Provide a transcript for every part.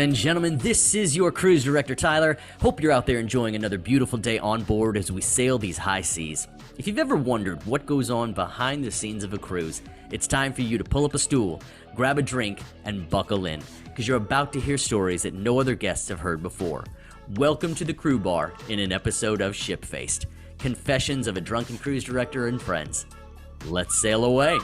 and gentlemen, this is your cruise director, Tyler. Hope you're out there enjoying another beautiful day on board as we sail these high seas. If you've ever wondered what goes on behind the scenes of a cruise, it's time for you to pull up a stool, grab a drink, and buckle in, because you're about to hear stories that no other guests have heard before. Welcome to the Crew Bar in an episode of Ship-Faced, Confessions of a Drunken Cruise Director and Friends. Let's sail away.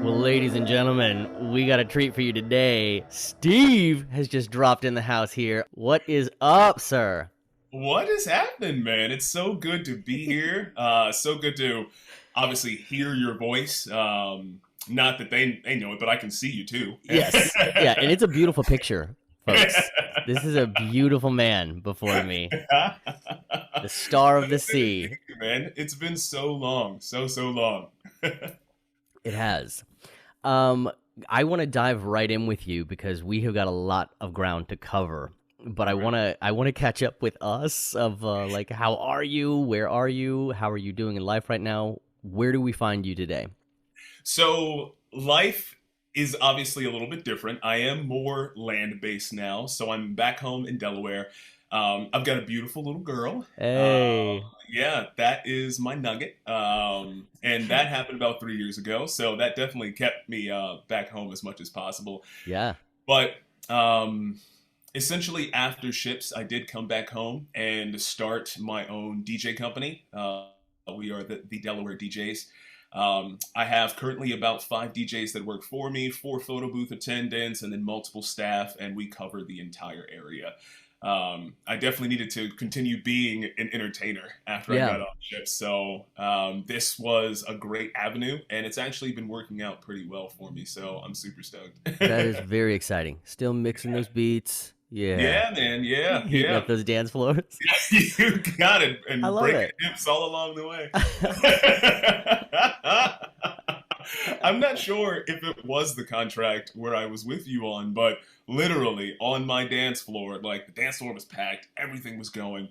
Well, ladies and gentlemen, we got a treat for you today. Steve has just dropped in the house here. What is up, sir? What is happening, man? It's so good to be here. So good to obviously hear your voice. Not that they know it, but I can see you too. Yes. Yeah, and it's a beautiful picture, folks. This is a beautiful man before me. The star of the sea. Man, it's been so long. So long. It has. I want to dive right in with you because we have got a lot of ground to cover. But I want to catch up with us of like, how are you? Where are you? How are you doing in life right now? Where do we find you today? So life is obviously a little bit different. I am more land-based now, so I'm back home in Delaware. I've got a beautiful little girl. Hey. Yeah, that is my nugget. And that happened about 3 years ago, so that definitely kept me back home as much as possible. Yeah. But essentially after Ships, I did come back home and start my own DJ company. We are the Delaware DJs. I have currently about 5 DJs that work for me, 4 photo booth attendants, and then multiple staff, and we cover the entire area. I definitely needed to continue being an entertainer after I got off Ships. So this was a great avenue, and it's actually been working out pretty well for me. So I'm super stoked. That is very exciting. Still mixing those beats. Yeah. Yeah, man. Yeah. Heating up those dance floors. You got it. And I love breaking it. hips all along the way. I'm not sure if it was the contract where I was with you on, but literally on my dance floor, like the dance floor was packed, everything was going,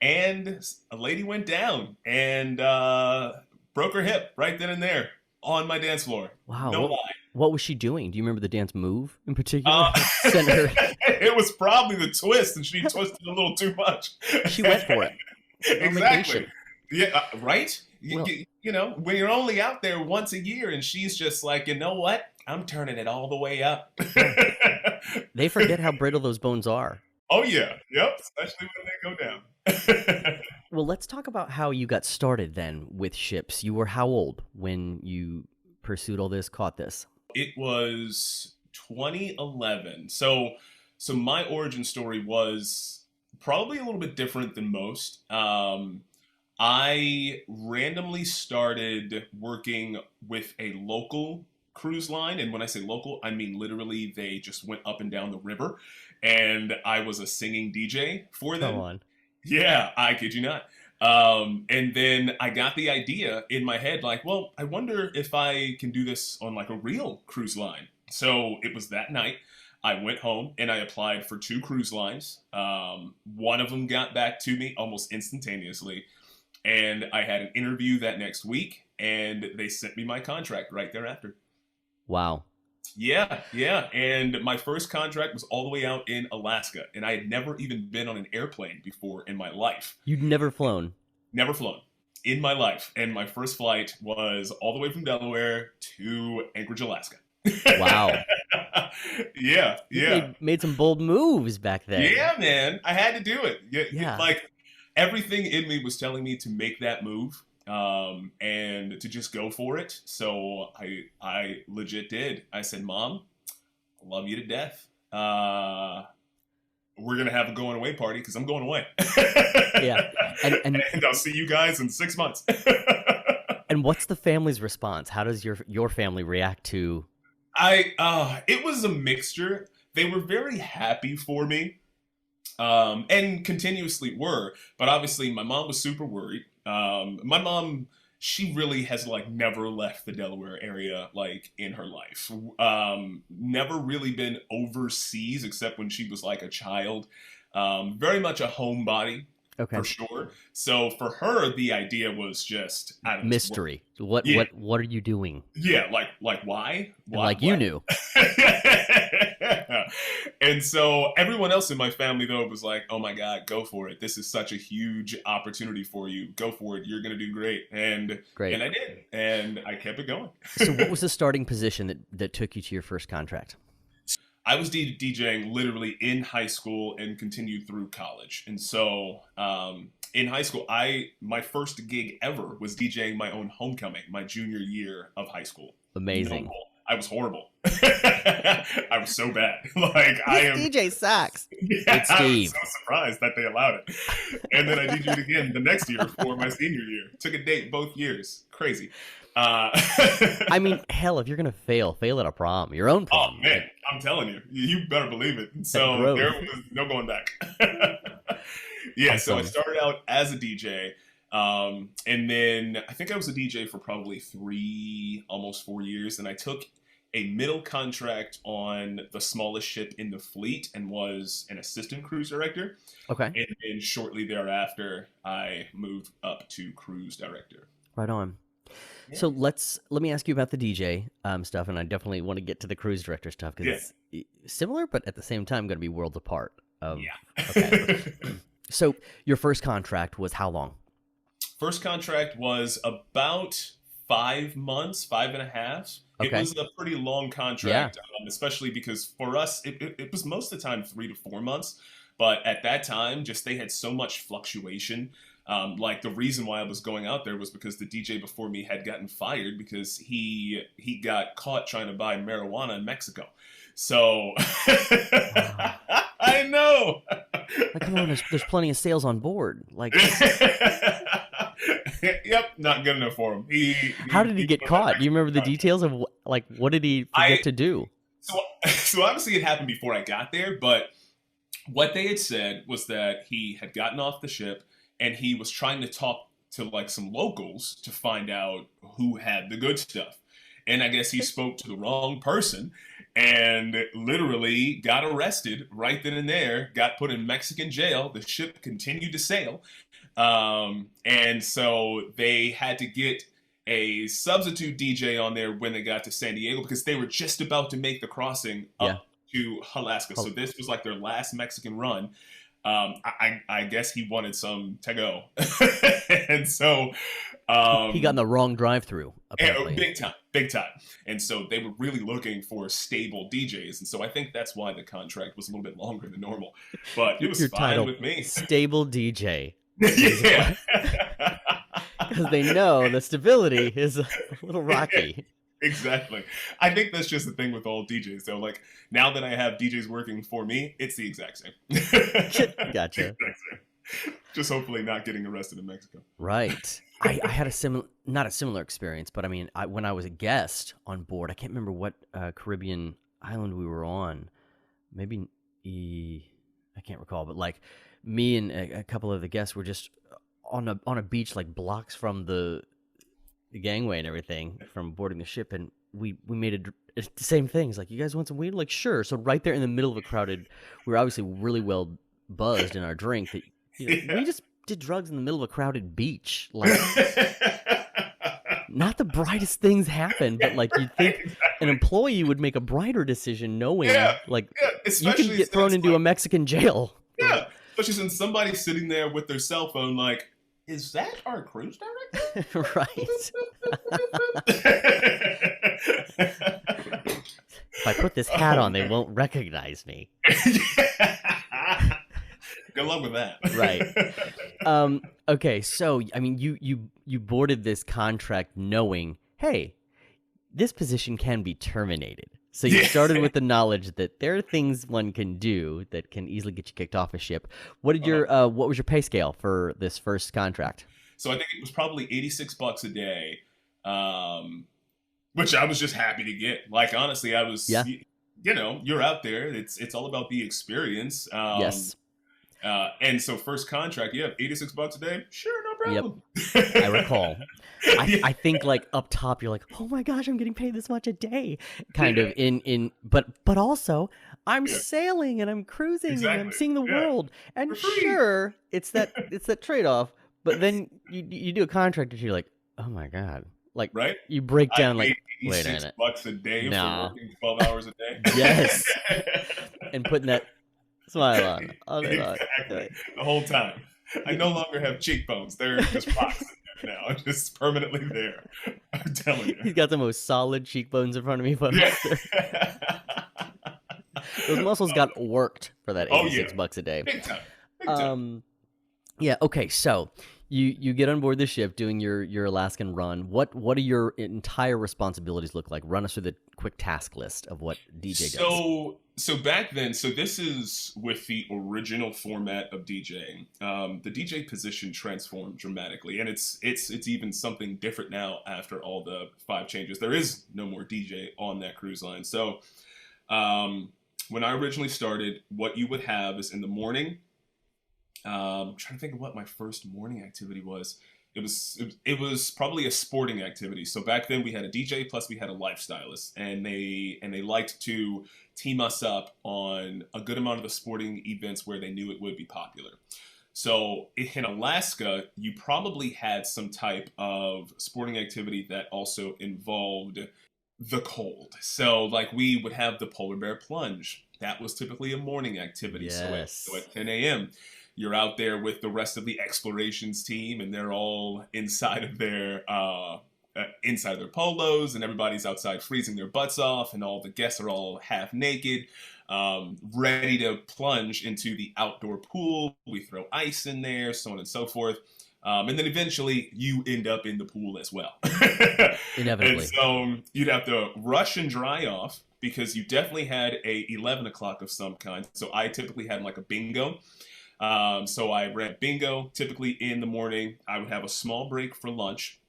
and a lady went down and broke her hip right then and there on my dance floor. Wow. No lie. What was she doing? Do you remember the dance move in particular? Sent her... It was probably the twist, and she twisted a little too much. She went for it. Exactly. Yeah, right? Well, You know, when you're only out there once a year, and she's just like, you know what? I'm turning it all the way up. They forget how brittle those bones are. Oh, yeah. Yep. Especially when they go down. Well, let's talk about how you got started then with Ships. You were how old when you pursued all this, caught this? It was 2011. So my origin story was probably a little bit different than most. I randomly started working with a local cruise line. And when I say local, I mean literally they just went up and down the river. And I was a singing DJ for them. Come on. Yeah, I kid you not. And then I got the idea in my head, like, well, I wonder if I can do this on like a real cruise line. So it was that night. I went home and I applied for 2 cruise lines. One of them got back to me almost instantaneously. And I had an interview that next week, and they sent me my contract right thereafter. Wow. Yeah. And my first contract was all the way out in Alaska, and I had never even been on an airplane before in my life. You'd never flown? Never flown in my life. And my first flight was all the way from Delaware to Anchorage, Alaska. Wow. Yeah. You made some bold moves back then. Yeah, man. I had to do it. Yeah. Like, everything in me was telling me to make that move and to just go for it. So I legit did. I said, Mom, I love you to death. We're going to have a going away party because I'm going away. Yeah. And I'll see you guys in 6 months. And what's the family's response? How does your family react to? It was a mixture. They were very happy for me. And continuously were, but obviously my mom was super worried. My mom, she really has like never left the Delaware area like in her life. Never really been overseas except when she was like a child. Very much a homebody Okay. for sure. So for her, the idea was just out of this world. Mystery. What Yeah, what are you doing? yeah, like why? And What? like you What? knew. And so everyone else in my family though was like, "Oh my God, go for it! This is such a huge opportunity for you. Go for it. You're gonna do great." And Great. I did, and I kept it going. So what was the starting position that took you to your first contract? I was DJing literally in high school and continued through college. And so in high school, I my first gig ever was DJing my own homecoming, my junior year of high school. Amazing. No, I was horrible. I was so bad. Like I am. DJ sucks. Yeah, It's I was Steve. so surprised that they allowed it. And then I DJed again the next year for my senior year. Took a date both years. Crazy. I mean, hell, if you're gonna fail at a prom, your own Oh prom. man, I'm telling you, you better believe it. So growth. there was no going back. Yeah, so I Awesome. started out as a DJ, and then I think I was a DJ for probably 3, almost 4 years, and I took a middle contract on the smallest ship in the fleet and was an assistant cruise director. Okay. And then shortly thereafter, I moved up to cruise director. Right on. Yeah. So let me ask you about the DJ stuff, and I definitely want to get to the cruise director stuff because it's similar, but at the same time going to be worlds apart. Yeah. Okay. So your first contract was how long? First contract was about 5 months, 5.5. Okay. It was a pretty long contract, especially because for us, it was most of the time 3 to 4 months. But at that time, just they had so much fluctuation. Like the reason why I was going out there was because the DJ before me had gotten fired because he got caught trying to buy marijuana in Mexico. So Wow. I know. Like, come on, there's plenty of sales on board. Like, Yep, not good enough for him. how did he get caught? Do you remember the details of what did he forget to do? So obviously it happened before I got there, but what they had said was that he had gotten off the ship and he was trying to talk to like some locals to find out who had the good stuff. And I guess he spoke to the wrong person and literally got arrested right then and there, got put in Mexican jail. The ship continued to sail. And so they had to get a substitute DJ on there when they got to San Diego because they were just about to make the crossing up to Alaska. So this was like their last Mexican run. I guess he wanted some to go. And so He got in the wrong drive-through, apparently. big time. And so they were really looking for stable DJs. And so I think that's why the contract was a little bit longer than normal. But it was Your fine title, with me. Stable DJ. Yeah. Because they know the stability is a little rocky. Exactly. I think that's just the thing with all DJs. So like now that I have DJs working for me, it's the exact same. Gotcha. Exact same. Just hopefully not getting arrested in Mexico. Right. I had not a similar experience, but I mean, when I was a guest on board, I can't remember what Caribbean island we were on. Maybe I can't recall, but like me and a couple of the guests were just on a beach like blocks from the gangway and everything from boarding the ship, and we made it's the same things. Like, you guys want some weed? Like, sure. So right there in the middle of a crowded, we were obviously really well buzzed in our drink. That we just did drugs in the middle of a crowded beach. Like, not the brightest things happen, but like you'd think an employee would make a brighter decision knowing you can get thrown into a Mexican jail. Yeah, especially since somebody's sitting there with their cell phone like, is that our cruise director? Right. If I put this hat on, they won't recognize me. Good luck with that. Right. Okay, so I mean, you boarded this contract knowing, hey, this position can be terminated. So you started with the knowledge that there are things one can do that can easily get you kicked off a ship. What did what was your pay scale for this first contract? So I think it was probably $86 a day, which I was just happy to get. Like, honestly, I was, you're out there. It's all about the experience. Yes. And so first contract, $86 a day. Sure, no Yep, problem. I recall. I Yeah. think like up top you're like, "Oh my gosh, I'm getting paid this much a day." Kind Yeah. of in but also I'm Yeah. sailing and I'm cruising and I'm Exactly. seeing the Yeah. world. And For free. sure, it's that trade-off, but then you do a contract and you're like, "Oh my god." Like Right? you break I down like, paid "Wait a 86 minute. bucks a day for Nah." working 12 hours a Yes. day. And putting that smile on all day long. Exactly. The whole time. I no longer have cheekbones. They're just rocks in there now. Just permanently there. I'm telling you. He's got the most solid cheekbones in front of me, Yeah. folks. Those muscles got worked for that Oh yeah. 86 bucks a day. Big time. Big time. Um, yeah. Okay. So you get on board the ship doing your Alaskan run. What do your entire responsibilities look like? Run us through the quick task list of what DJ does. So back then, so this is with the original format of DJing. The DJ position transformed dramatically, and it's even something different now after all the 5 changes. There is no more DJ on that cruise line. So when I originally started, what you would have is in the morning. I'm trying to think of what my first morning activity was. It was probably a sporting activity. So back then we had a DJ plus we had a lifestylist, and they liked to team us up on a good amount of the sporting events where they knew it would be popular. So in Alaska, you probably had some type of sporting activity that also involved the cold. So like we would have the polar bear plunge. That was typically a morning activity. So Yes. at 10 a.m. you're out there with the rest of the explorations team, and they're all inside their polos, and everybody's outside freezing their butts off, and all the guests are all half naked, ready to plunge into the outdoor pool. We throw ice in there, so on and so forth. And then eventually you end up in the pool as well. And Inevitably. so you'd have to rush and dry off because you definitely had a 11 o'clock of some kind. So I typically had like a bingo. So I ran bingo typically in the morning. I would have a small break for lunch.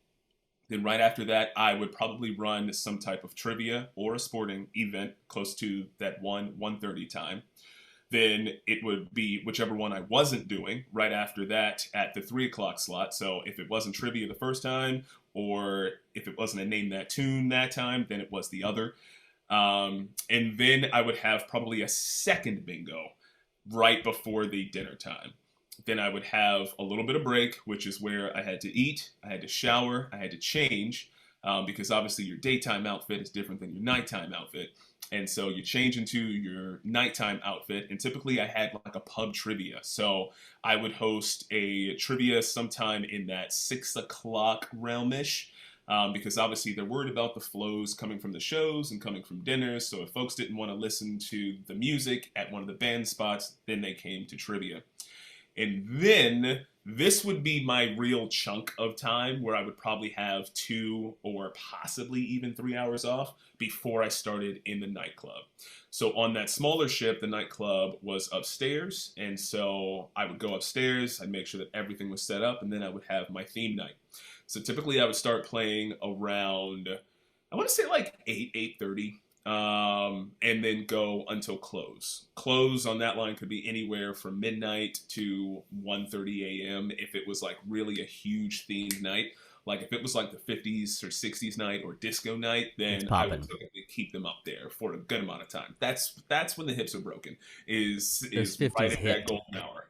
Then right after that, I would probably run some type of trivia or a sporting event close to that 1:30 time. Then it would be whichever one I wasn't doing right after that at the 3 o'clock slot. So if it wasn't trivia the first time, or if it wasn't a name that tune that time, then it was the other. And then I would have probably a second bingo right before the dinner time. Then I would have a little bit of break, which is where I had to eat, I had to shower, I had to change, because obviously your daytime outfit is different than your nighttime outfit. And so you change into your nighttime outfit, and typically I had like a pub trivia. So I would host a trivia sometime in that 6 o'clock realm-ish, because obviously they're worried about the flows coming from the shows and coming from dinners. So if folks didn't want to listen to the music at one of the band spots, then they came to trivia. And then this would be my real chunk of time where I would probably have 2 or possibly even 3 hours off before I started in the nightclub. So on that smaller ship, the nightclub was upstairs. And so I would go upstairs, I'd make sure that everything was set up, and then I would have my theme night. So typically I would start playing around, I want to say like 8:30, and then go until close. Close on that line could be anywhere from midnight to 1:30 a.m. if it was like really a huge themed night. Like if it was like the 50s or 60s night or disco night, It's then I would popping. typically keep them up there for a good amount of time. That's when the hips are broken. Those Is right 50s at that hit. golden hour.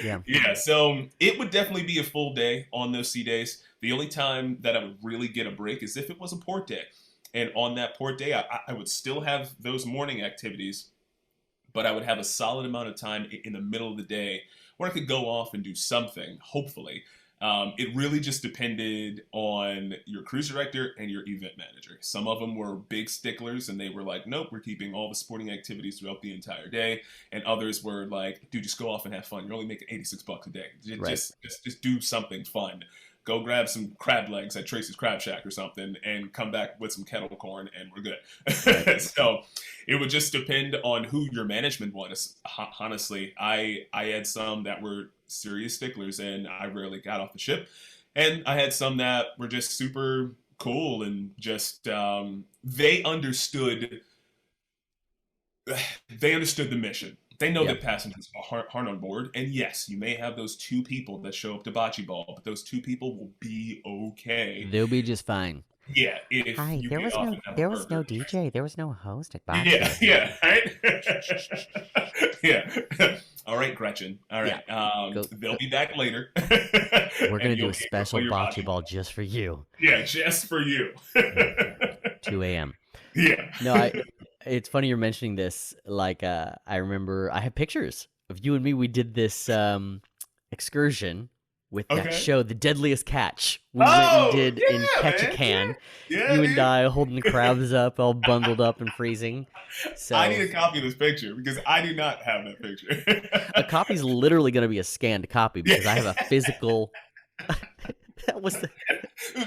Yeah. Yeah, so it would definitely be a full day on those sea days. The only time that I would really get a break is if it was a port day. And on that port day, I would still have those morning activities, but I would have a solid amount of time in the middle of the day where I could go off and do something, hopefully. It really just depended on your cruise director and your event manager. Some of them were big sticklers and they were like, nope, we're keeping all the sporting activities throughout the entire day. And others were like, dude, just go off and have fun. You're only making 86 bucks a day. Right. Just do something fun. Go grab some crab legs at Tracy's Crab Shack or something and come back with some kettle corn and we're Right. good. So it would just depend on who your management was. Honestly, I had some that were serious sticklers and I rarely got off the ship. And I had some that were just super cool and just they understood the mission. They know Yep. that passengers aren't on board, and yes, you may have those two people that show up to bocce ball, but those two people will be okay. They'll be just fine. Yeah, if Hi, you get off and have a there was burger. no DJ, there was no host at Yeah, Bocce. yeah, right. Shh, shh, shh, shh, shh. Yeah. All right, Gretchen. All Yeah. right. Go. They'll be back later. We're gonna And do you'll a get to special play your bocce ball just for you. Yeah, just for you. 2 a.m. Yeah. No, it's funny you're mentioning this. Like, I remember I have pictures of you and me. We did this excursion with that Okay. show, The Deadliest Catch. We went Oh, and did in yeah, Catch a man. Can. Yeah, You and dude. I holding the crabs up, all bundled up and freezing. So I need a copy of this picture because I do not have that picture. a copy's literally going to be a scanned copy because I have a physical. That was.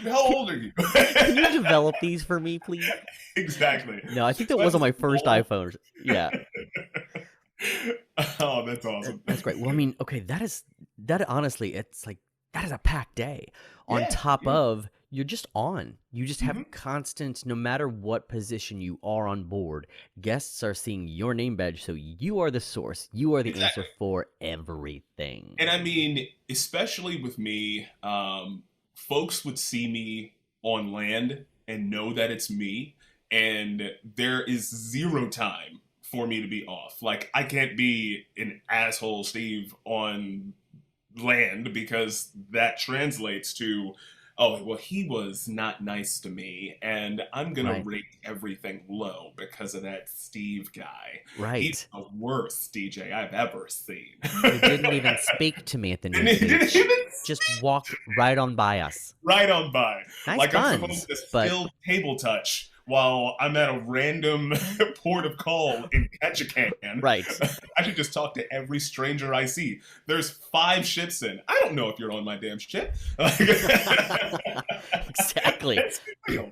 How old are you? Can you develop these for me, please? Exactly. No, I think that was on my first Old. iPhone. Yeah. Oh, that's awesome. That's great. Well, I mean, okay, that honestly, it's like that is a packed day. On Yeah, top yeah. of you're just on. You just have Mhm. constant, no matter what position you are on board, guests are seeing your name badge, so you are the source. You are the Exactly. answer for everything. And I mean, especially with me, folks would see me on land and know that it's me, and there is zero time for me to be off. Like, I can't be an asshole Steve on land because that translates to, oh, well, he was not nice to me, and I'm gonna Right. rate everything low because of that Steve guy. Right. He's the worst DJ I've ever seen. He didn't even speak to me at the new And he didn't beach. even Just walked right on by us. right on by. Nice Like I'm buns, supposed to but still table touch while I'm at a random port of call in Ketchikan. right. I should just talk to every stranger I see. There's 5 ships in. I don't know if you're on my damn ship. Exactly. It's real.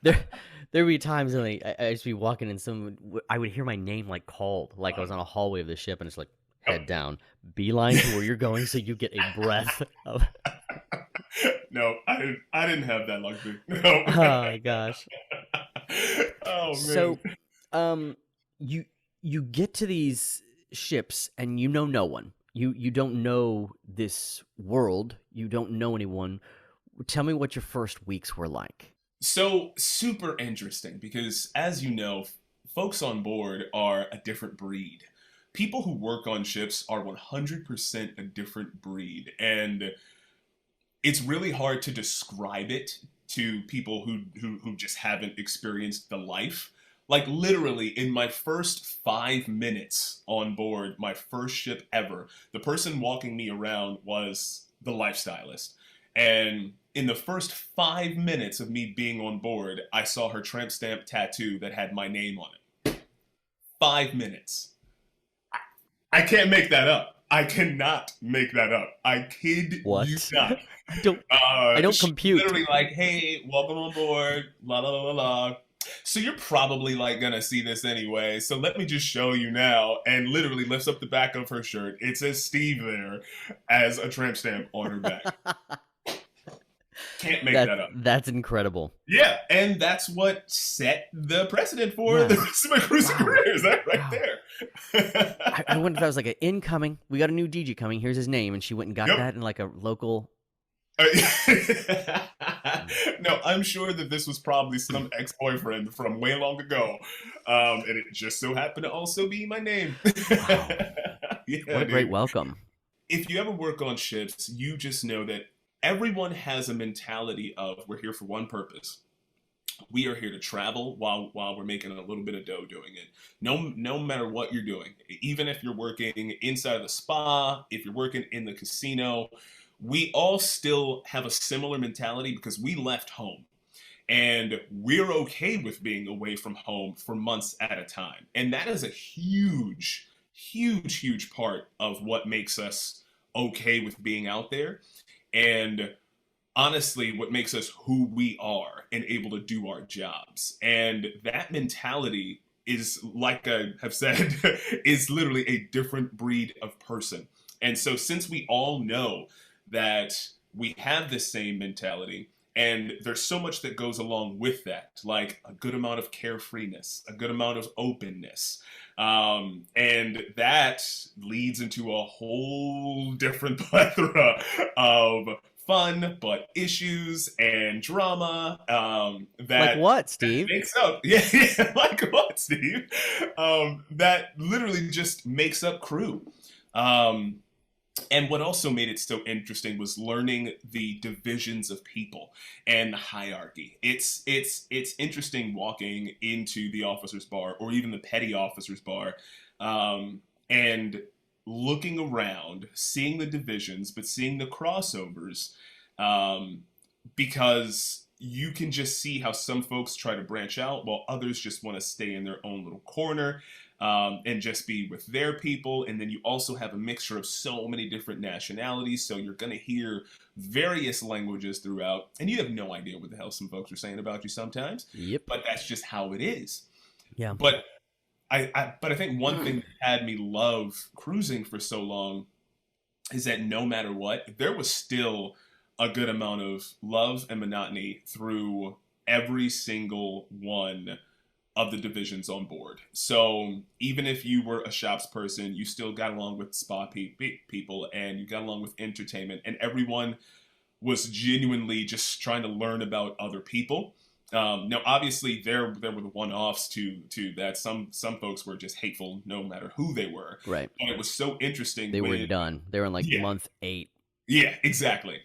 There would be times when I just be walking and I would hear my name like called, like I was on a hallway of the ship, and it's like head down, beeline to where you're going, so you get a breath of. No, I didn't have that luxury. No. Oh my gosh. Oh man. So, you get to these ships and you know no one. You don't know this world. You don't know anyone. Tell me what your first weeks were like. So super interesting because, as you know, folks on board are a different breed. People who work on ships are 100% a different breed, and it's really hard to describe it to people who just haven't experienced the life. Like literally, in my first 5 minutes on board, my first ship ever, the person walking me around was the lifestylist. And in the first 5 minutes of me being on board, I saw her tramp stamp tattoo that had my name on it. 5 minutes. I can't make that up. I cannot make that up. I kid What? you not. I don't She's compute. Literally like, hey, welcome on board, la la la la la. So you're probably like gonna see this anyway. So let me just show you now. And literally lifts up the back of her shirt. It says Steve there as a tramp stamp on her back. Can't make that up. That's incredible. Yeah, and that's what set the precedent for Yeah. the rest of my cruising Wow. career. Is that right Wow. there? I wonder if that was like an incoming. We got a new DJ coming. Here's his name, and she went and got Yep. that in like a local. No, I'm sure that this was probably some ex-boyfriend from way long ago, and it just so happened to also be my name. Wow. Yeah, What a great dude. welcome. If you ever work on ships, you just know that everyone has a mentality of we're here for one purpose. We are here to travel while we're making a little bit of dough doing it. No matter what you're doing, even if you're working inside of the spa, if you're working in the casino, we all still have a similar mentality because we left home. And we're okay with being away from home for months at a time. And that is a huge, huge, huge part of what makes us okay with being out there. And honestly, what makes us who we are and able to do our jobs. And that mentality is, like I have said, is literally a different breed of person. And so since we all know that we have this same mentality, And there's so much that goes along with that, like a good amount of carefreeness, a good amount of openness. And that leads into a whole different plethora of fun, but issues and drama that Like what, Steve? makes up. Yeah, yeah, like what, Steve? That literally just makes up crew. Um, and what also made it so interesting was learning the divisions of people and the hierarchy. It's interesting walking into the officers' bar or even the petty officers' bar, and looking around, seeing the divisions, but seeing the crossovers, um, because you can just see how some folks try to branch out while others just want to stay in their own little corner, and just be with their people. And then you also have a mixture of so many different nationalities. So you're going to hear various languages throughout, and you have no idea what the hell some folks are saying about you sometimes. Yep. But that's just how it is. Yeah. But but I think one thing that had me love cruising for so long is that no matter what, there was still a good amount of love and monotony through every single one of the divisions on board. So even if you were a shops person, you still got along with spa people, and you got along with entertainment, and everyone was genuinely just trying to learn about other people. Now, obviously, there were the one-offs to that. Some folks were just hateful, no matter who they were. Right. But it was so interesting. They were done. They were in like month 8. Yeah, exactly.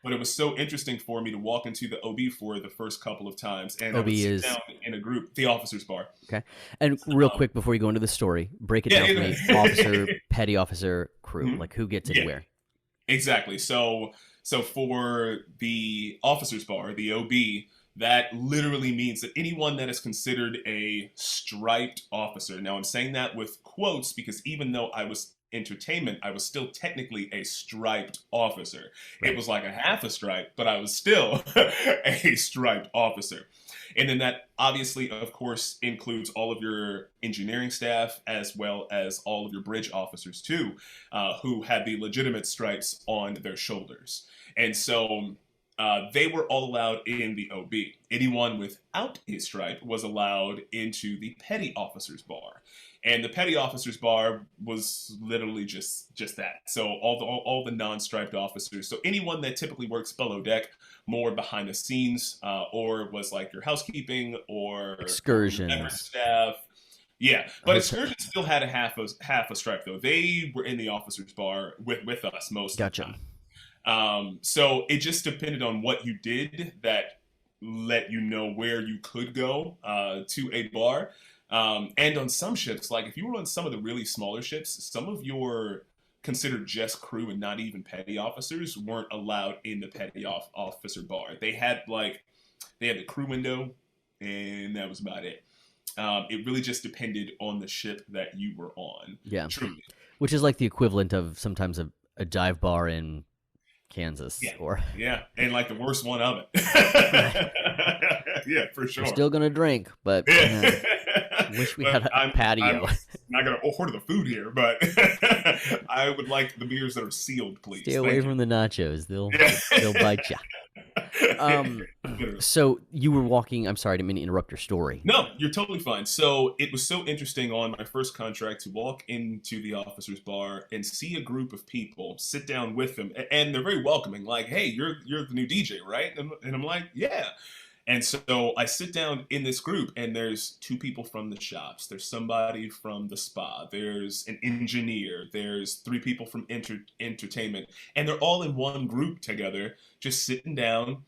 But it was so interesting for me to walk into the OB for the first couple of times, and OB is down in a group, the officers' bar. Okay. And real quick before you go into the story, break it down for me. Officer, petty officer, crew. Like who gets it where? Exactly. So for the officers' bar, the OB, that literally means that anyone that is considered a striped officer. Now, I'm saying that with quotes because even though I was entertainment, I was still technically a striped officer. Right. It was like a half a stripe, but I was still a striped officer. And then that obviously, of course, includes all of your engineering staff as well as all of your bridge officers too, who had the legitimate stripes on their shoulders. And so they were all allowed in the OB. Anyone without a stripe was allowed into the petty officers bar. And the petty officers bar was literally just that. So all the non-striped officers. So anyone that typically works below deck, more behind the scenes, or was like your housekeeping or excursions staff. Yeah, but excursions still had a half a stripe though. They were in the officers bar with us most of the time. So it just depended on what you did that let you know where you could go to a bar. And on some ships, like if you were on some of the really smaller ships, some of your considered just crew and not even petty officers weren't allowed in the petty officer bar. They had the crew window, and that was about it. It really just depended on the ship that you were on. Yeah, truly. Which is like the equivalent of sometimes a dive bar in Kansas. Yeah, and like the worst one of it. Yeah, for sure. We're still gonna drink, but wish we had a patio. I'm not gonna order the food here, but I would like the beers that are sealed, please. Stay away from the nachos; they'll bite you. So you were walking. I'm sorry, I didn't mean to interrupt your story. No, you're totally fine. So it was so interesting on my first contract to walk into the officers' bar and see a group of people, sit down with them, and they're very welcoming. Like, hey, you're the new DJ, right? And I'm like, yeah. And so I sit down in this group, and there's 2 people from the shops. There's somebody from the spa. There's an engineer. There's 3 people from entertainment. And they're all in one group together, just sitting down,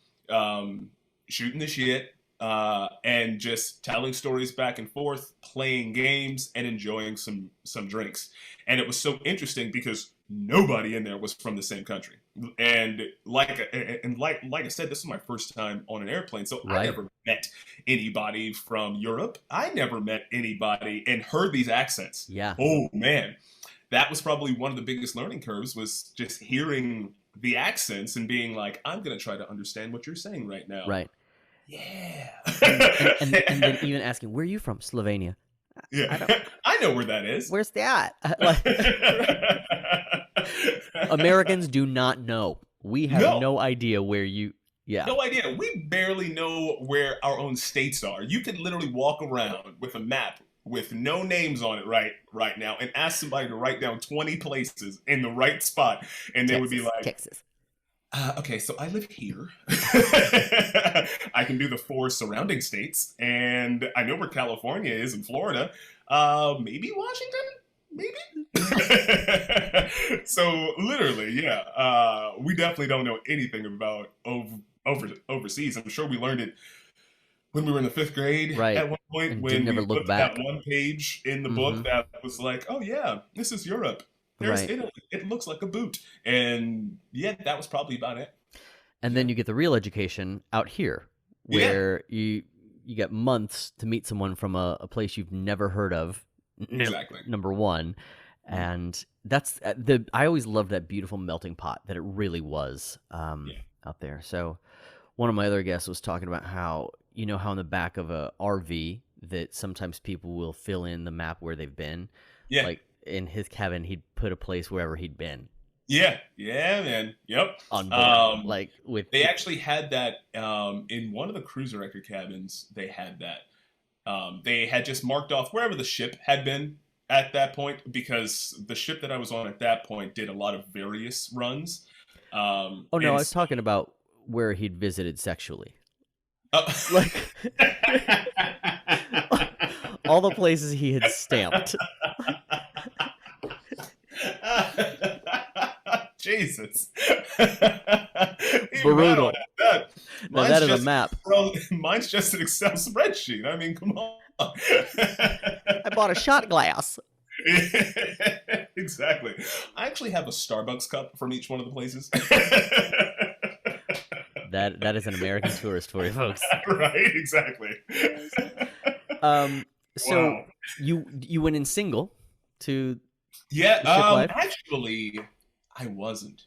shooting the shit, and just telling stories back and forth, playing games, and enjoying some drinks. And it was so interesting because nobody in there was from the same country. And like I said, this is my first time on an airplane, so I never met anybody from Europe. I never met anybody and heard these accents. Yeah. Oh man, that was probably one of the biggest learning curves, was just hearing the accents and being like, I'm gonna try to understand what you're saying right now. Right. Yeah. and then even asking, where are you from? Slovenia. Yeah. I know where that is. Where's that? Americans do not know. We have no idea where you. Yeah. No idea. We barely know where our own states are. You could literally walk around with a map with no names on it right now and ask somebody to write down 20 places in the right spot, and they would be like, Texas. Okay, so I live here. I can do the 4 surrounding states, and I know where California is and Florida. Maybe Washington? Maybe? So literally, yeah. We definitely don't know anything about overseas. I'm sure we learned it when we were in the 5th grade Right. at one point, And when didn't we ever look looked back. at that one page in the book that was like, oh yeah, this is Europe. There's Right. Italy. It looks like a boot. And yeah, that was probably about it. And then you get the real education out here, where you get months to meet someone from a place you've never heard of. Exactly. Number one. And that's I always loved that beautiful melting pot that it really was out there. So one of my other guests was talking about how, you know, how in the back of a RV that sometimes people will fill in the map where they've been. Yeah. Like in his cabin, he'd put a place wherever he'd been. Yeah, man. Yep. On board. They actually had that in one of the cruise director cabins. They had that. They had just marked off wherever the ship had been at that point, because the ship that I was on at that point did a lot of various runs. I was talking about where he'd visited sexually. Like all the places he had stamped. Jesus. Brutal. Now that is a map. Mine's just an Excel spreadsheet. I mean, come on. I bought a shot glass. Exactly. I actually have a Starbucks cup from each one of the places. That is an American tourist for you folks. Right, exactly. So wow. you went in single to actually I wasn't.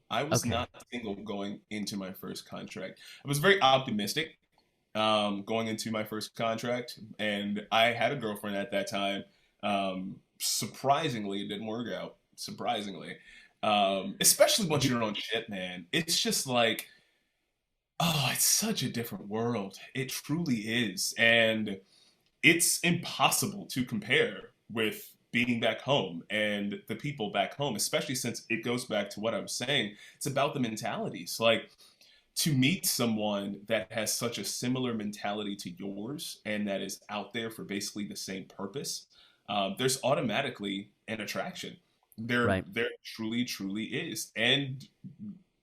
I was not single going into my first contract. I was very optimistic going into my first contract, and I had a girlfriend at that time. Surprisingly, it didn't work out. Surprisingly. Especially once you're on ship, man. It's just like, oh, it's such a different world. It truly is. And it's impossible to compare with being back home and the people back home, especially since it goes back to what I was saying. It's about the mentalities. Like, to meet someone that has such a similar mentality to yours and that is out there for basically the same purpose, there's automatically an attraction. There truly is. And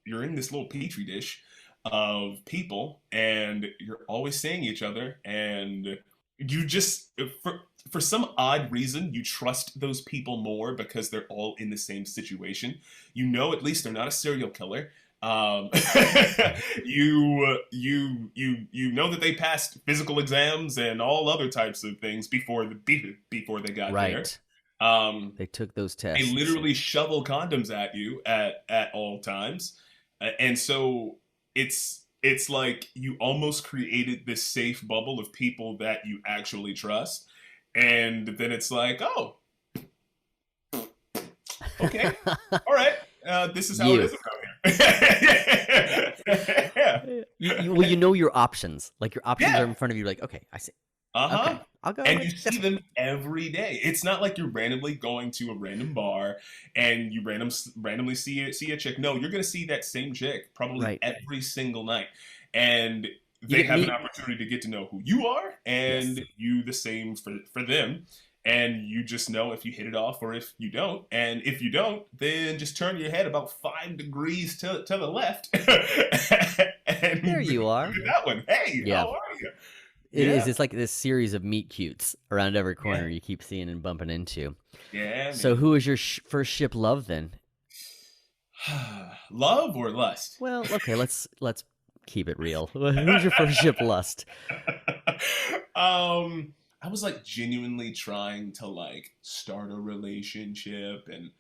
you're in this little petri dish of people, and you're always seeing each other, and you just, for some odd reason, you trust those people more because they're all in the same situation. You know, at least they're not a serial killer. You know that they passed physical exams and all other types of things before they got there. They took those tests. They literally shovel condoms at you at all times, and so it's like you almost created this safe bubble of people that you actually trust, and then it's like, oh, okay, all right, this is how it is around here. You know your options. Like, your options are in front of you. Like, okay, I see. Okay, I'll go. And you see them every day. It's not like you're randomly going to a random bar and you randomly see a chick. No, you're going to see that same chick probably every single night. And they have an opportunity to get to know who you are, and you the same for them. And you just know if you hit it off or if you don't. And if you don't, then just turn your head about 5 degrees to the left. And there you are. That one. Hey, how are you? It is. It's like this series of meet cutes around every corner you keep seeing and bumping into. Yeah. So man, who was your first ship love then? Love or lust? Well, okay, let's keep it real. Who's your first ship lust? I was like genuinely trying to like start a relationship and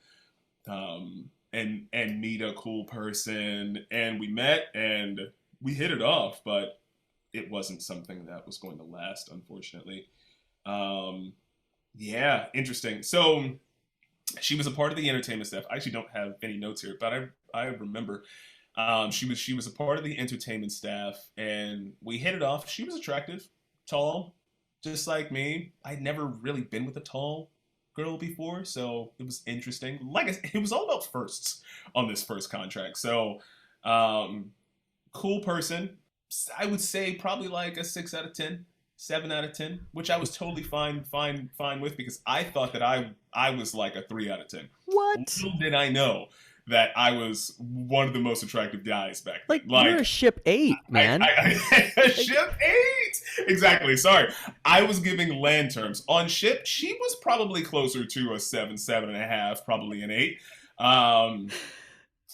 meet a cool person, and we met and we hit it off, but it wasn't something that was going to last, unfortunately. Yeah, interesting. So she was a part of the entertainment staff. I actually don't have any notes here, but I remember She was a part of the entertainment staff, and we hit it off. She was attractive, tall, just like me. I'd never really been with a tall girl before, so it was interesting. It was all about firsts on this first contract. So, cool person. I would say probably like a 6 out of 10, 7 out of 10, which I was totally fine with, because I thought that I was like a 3 out of 10. What? Little did I know that I was one of the most attractive guys back then. You're a ship 8, man. Ship 8! Exactly. Sorry. I was giving land terms. On ship, she was probably closer to a 7.5, probably an 8.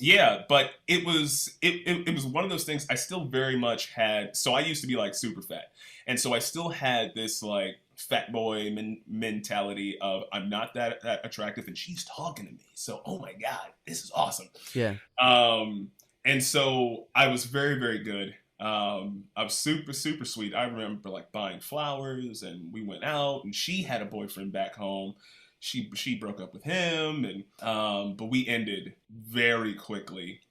Yeah, but it was one of those things I still very much had. So I used to be like super fat. And so I still had this like fat boy mentality of I'm not that attractive and she's talking to me. So, oh my God, this is awesome. Yeah. And so I was very, very good. I was super, super sweet. I remember like buying flowers, and we went out, and she had a boyfriend back home. She broke up with him, and but we ended very quickly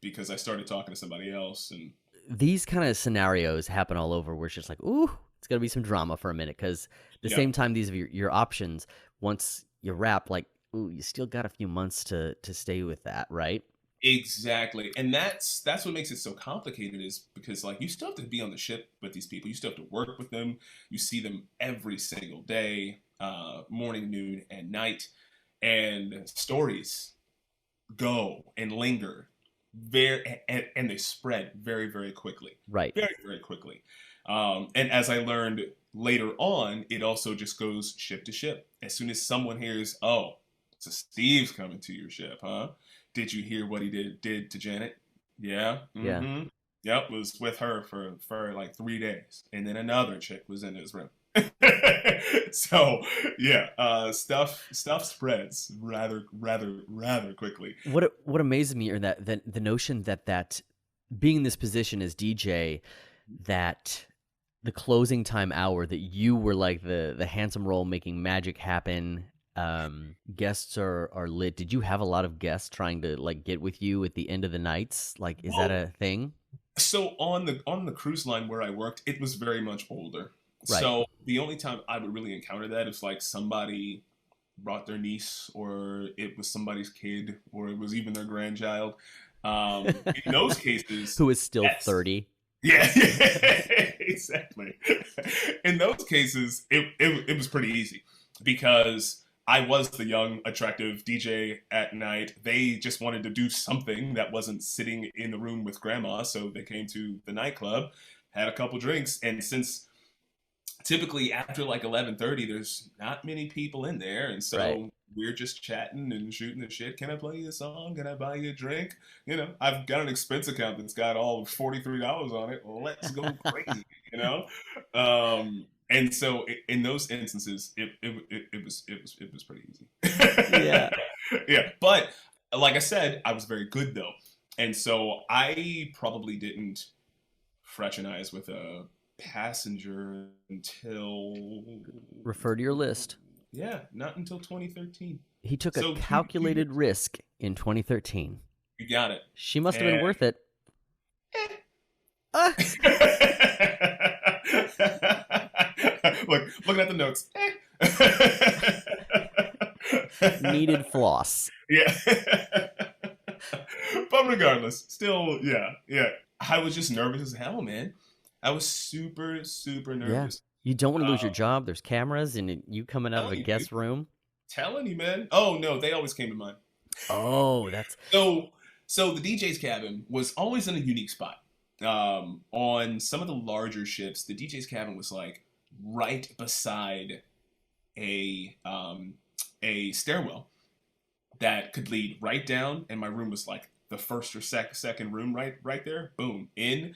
because I started talking to somebody else. And these kind of scenarios happen all over where it's just like, ooh, it's gonna be some drama for a minute, because the same time these are your options. Once you wrap, like, ooh, you still got a few months to stay with that, right? Exactly. And that's what makes it so complicated, is because like you still have to be on the ship with these people. You still have to work with them. You see them every single day, morning, noon, and night. And stories go and linger and they spread very, very quickly. Right. Very, very quickly. And as I learned later on, it also just goes ship to ship. As soon as someone hears, oh, so Steve's coming to your ship, huh? Did you hear what he did to Janet? Yeah. Mm-hmm. Yeah. Yep. Was with her for like 3 days, and then another chick was in his room. So yeah, stuff spreads rather quickly. What amazes me are that the notion that being in this position as DJ, that the closing time hour, that you were like the handsome role making magic happen. Guests are lit. Did you have a lot of guests trying to like get with you at the end of the nights? Like, is that a thing? So on the cruise line where I worked, it was very much older. Right. So the only time I would really encounter that is like somebody brought their niece, or it was somebody's kid, or it was even their grandchild. In those cases, who is still 30. Yeah, exactly. In those cases, it was pretty easy, because I was the young, attractive DJ at night. They just wanted to do something that wasn't sitting in the room with grandma, so they came to the nightclub, had a couple drinks, and since typically after like 11:30, there's not many people in there, and so we're just chatting and shooting the shit. Can I play you a song? Can I buy you a drink? You know, I've got an expense account that's got all $43 on it. Let's go crazy, you know? And so in those instances, it was pretty easy. Yeah. Yeah. But like I said, I was very good though. And so I probably didn't fraternize with a passenger until... Refer to your list. Yeah, not until 2013. He took a calculated risk in 2013. You got it. She must have been worth it. Look, looking at the notes. Needed floss. Yeah. But regardless, still, yeah. I was just nervous as hell, man. I was super, super nervous. Yeah. You don't want to lose your job. There's cameras, and you coming out of a guest room. Telling you, man. Oh, no, they always came to mind. Oh, that's... So the DJ's cabin was always in a unique spot. On some of the larger ships, the DJ's cabin was like right beside a stairwell that could lead right down, and my room was like the first or second room right there. Boom, in.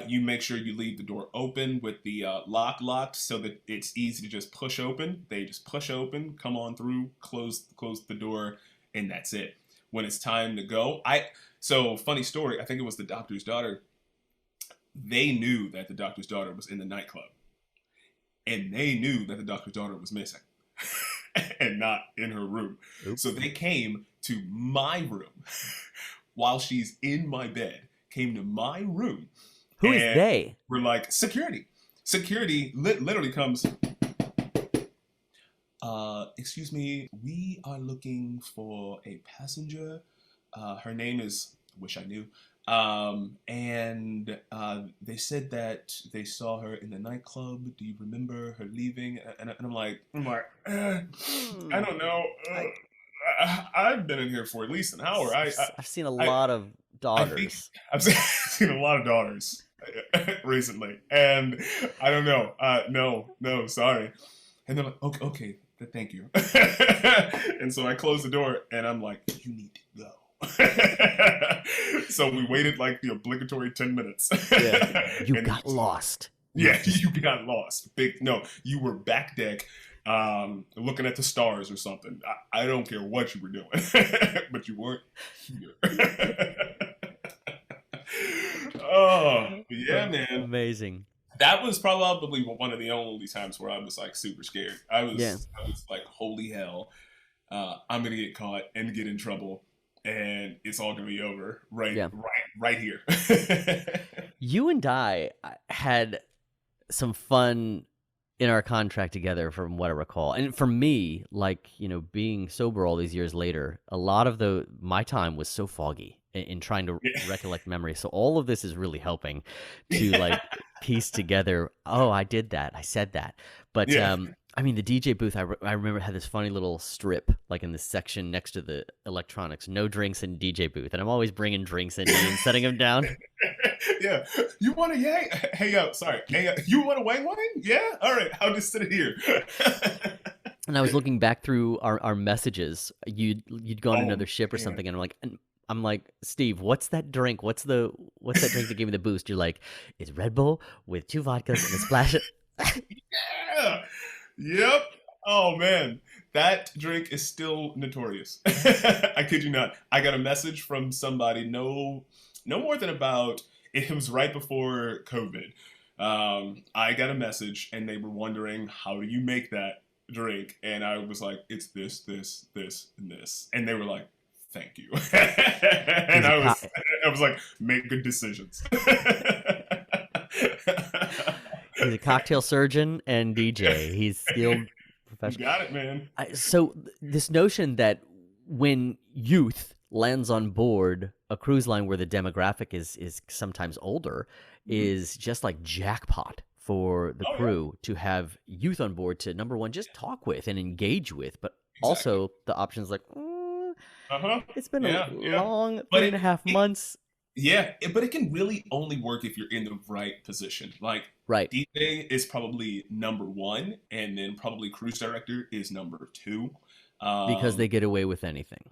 You make sure you leave the door open with the lock locked so that it's easy to just push open. They just push open, come on through, close the door, and that's it. When it's time to go, so funny story, I think it was the doctor's daughter. They knew that the doctor's daughter was in the nightclub, and they knew that the doctor's daughter was missing and not in her room. Oops. So they came to my room while she's in my bed, came to my room. Who is they? We're like, security. Security literally comes, excuse me, we are looking for a passenger. Her name is, wish I knew. And they said that they saw her in the nightclub. Do you remember her leaving? And I'm like, I don't know. I've been in here for at least an hour. I've seen a lot of daughters. I've seen a lot of daughters recently, and I don't know. No, sorry. And they're like, okay, thank you. And so I closed the door, and I'm like, you need to go. So we waited like the obligatory 10 minutes. Yeah. You got lost. Yeah, you got lost. No, you were back deck, looking at the stars or something. I don't care what you were doing, but you weren't here. Oh, yeah, man. Amazing. That was probably one of the only times where I was like super scared. I was like, holy hell, I'm gonna get caught and get in trouble, and it's all gonna be over right here. You and I had some fun in our contract together, from what I recall. And for me, like, being sober all these years later, a lot of my time was so foggy in trying to recollect memory. So all of this is really helping to like piece together, oh, I did that, I said that. But I mean, the DJ booth, I remember had this funny little strip, like in the section next to the electronics, no drinks in DJ booth. And I'm always bringing drinks in and setting them down. Yeah. You want a yang? Hey, sorry. Hey, you want a wang wang? Yeah? All right. I'll just sit here. And I was looking back through our messages. You'd gone to another ship or something. And I'm like, Steve, what's that drink? What's that drink that gave me the boost? You're like, it's Red Bull with 2 vodkas and a splash of... Yeah. Yep. Oh, man. That drink is still notorious. I kid you not. I got a message from somebody no more than about... It was right before COVID. I got a message, and they were wondering, how do you make that drink? And I was like, it's this, this, this, and this. And they were like, thank you. And I was like, make good decisions. He's a cocktail surgeon and DJ. He's skilled professional. You got it, man. So this notion that when youth lands on board a cruise line where the demographic is sometimes older is just like jackpot for the crew to have youth on board to, number one, just talk with and engage with, but also the options like, it's been a long 3.5 months. Yeah, but it can really only work if you're in the right position. Like, DJ is probably number 1, and then probably cruise director is number 2. Because they get away with anything.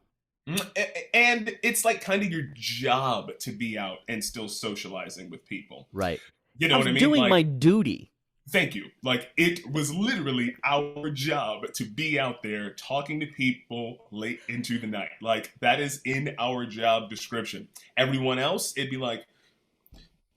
And it's like kind of your job to be out and still socializing with people. Right. You know what I mean? Doing my duty. Thank you. Like, it was literally our job to be out there talking to people late into the night. Like, that is in our job description. Everyone else, it'd be like,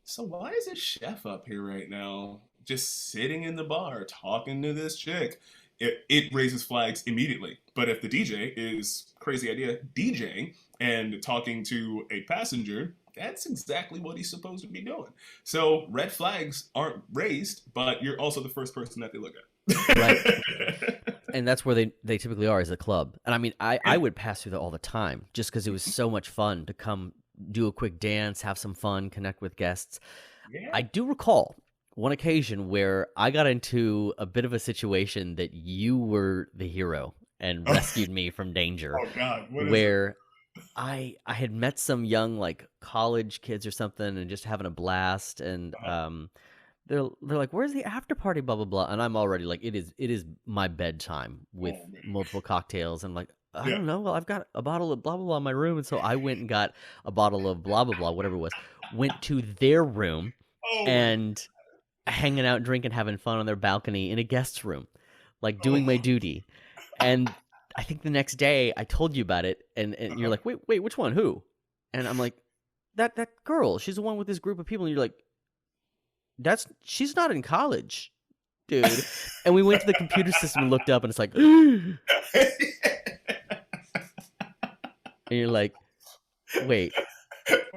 so why is this chef up here right now just sitting in the bar talking to this chick? It raises flags immediately. But if the DJ is, crazy idea, DJing and talking to a passenger, that's exactly what he's supposed to be doing. So red flags aren't raised, but you're also the first person that they look at. Right. And that's where they typically are, is a club. And I mean, I would pass through that all the time just because it was so much fun to come do a quick dance, have some fun, connect with guests. Yeah. I do recall one occasion where I got into a bit of a situation that you were the hero and rescued me from danger. Oh, God. What is where I had met some young like college kids or something and just having a blast, and they're like, where's the after party, blah blah blah, and I'm already like, it is my bedtime with multiple cocktails, and I'm like, I don't know, well, I've got a bottle of blah blah blah in my room, and so I went and got a bottle of blah blah blah, whatever it was, went to their room and hanging out, drinking, having fun on their balcony in a guest's room, like doing my duty. And I think the next day I told you about it, and you're like, wait, which one? Who? And I'm like, that girl. She's the one with this group of people. And you're like, she's not in college, dude. And we went to the computer system and looked up, and it's like, and you're like, wait,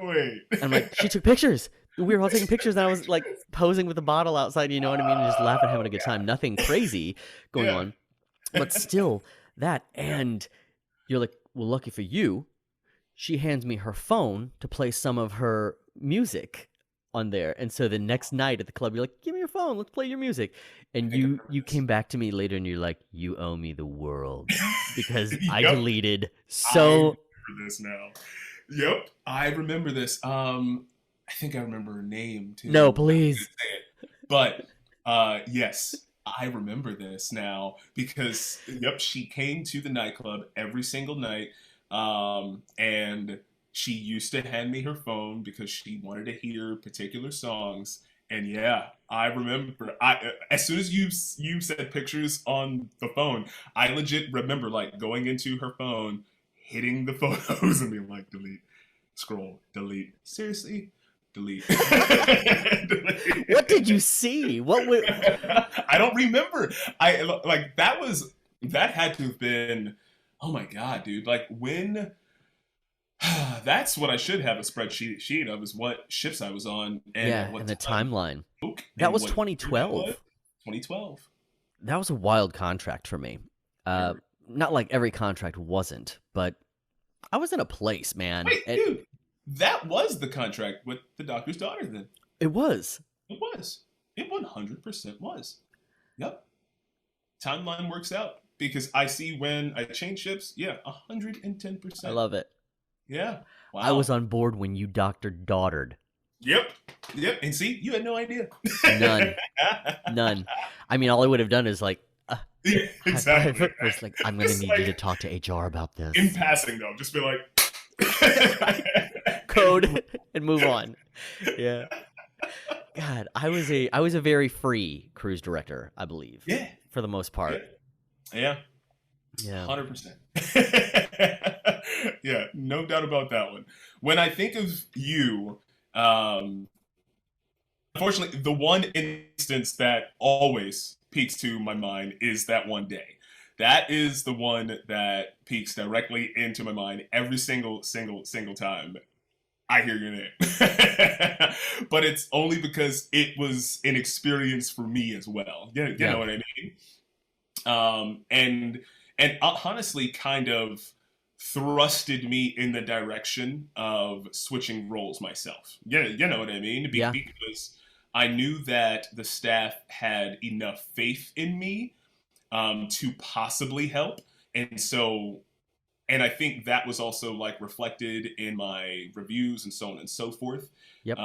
wait. And I'm like, she took pictures. We were all taking pictures, and I was like posing with a bottle outside, you know what I mean, and just laughing, having a good time. Nothing crazy going Yeah. on, but still that. And you're like, well, lucky for you, she hands me her phone to play some of her music on there. And so the next night at the club, you're like, give me your phone, let's play your music. And you came back to me later and you're like, you owe me the world because I Yep. deleted I so. remember this now. Yep, I remember this. I think I remember her name too. No, please. But yes, I remember this now because yep, she came to the nightclub every single night, and she used to hand me her phone because she wanted to hear particular songs. And yeah, I remember. As soon as you said pictures on the phone, I legit remember like going into her phone, hitting the photos, and being like, delete, scroll, delete. Seriously, delete. Delete. What did you see? What would? I don't remember. I like that had to have been. Oh my god, dude! Like when. That's what I should have a spreadsheet sheet of is what ships I was on and Yeah, at what and the time. timeline. That And was what year that 2012. was. 2012. That was a wild contract for me. Not like every contract wasn't, but I was in a place, man. Wait, dude, that was the contract with the doctor's daughter then. It was. It was. It 100% was. Yep. Timeline works out because I see when I change ships, yeah, 110%. I love it. Yeah. Wow. I was on board when you doctored daughtered. Yep. Yep. And see, you had no idea. None. I mean, all I would have done is like, exactly. It's like, I'm going to need you to talk to HR about this. In passing, though, just be like, code and move on. Yeah. God, I was a very free cruise director, I believe. Yeah. For the most part. Yeah. Yeah. 100%. Yeah, no doubt about that one. When I think of you, unfortunately, the one instance that always peeks to my mind is that one day. That is the one that peeks directly into my mind every single time I hear your name. But it's only because it was an experience for me as well. You know what I mean? And honestly kind of thrusted me in the direction of switching roles myself. You know what I mean? Yeah. Because I knew that the staff had enough faith in me to possibly help. And so, and I think that was also like reflected in my reviews and so on and so forth. Yep.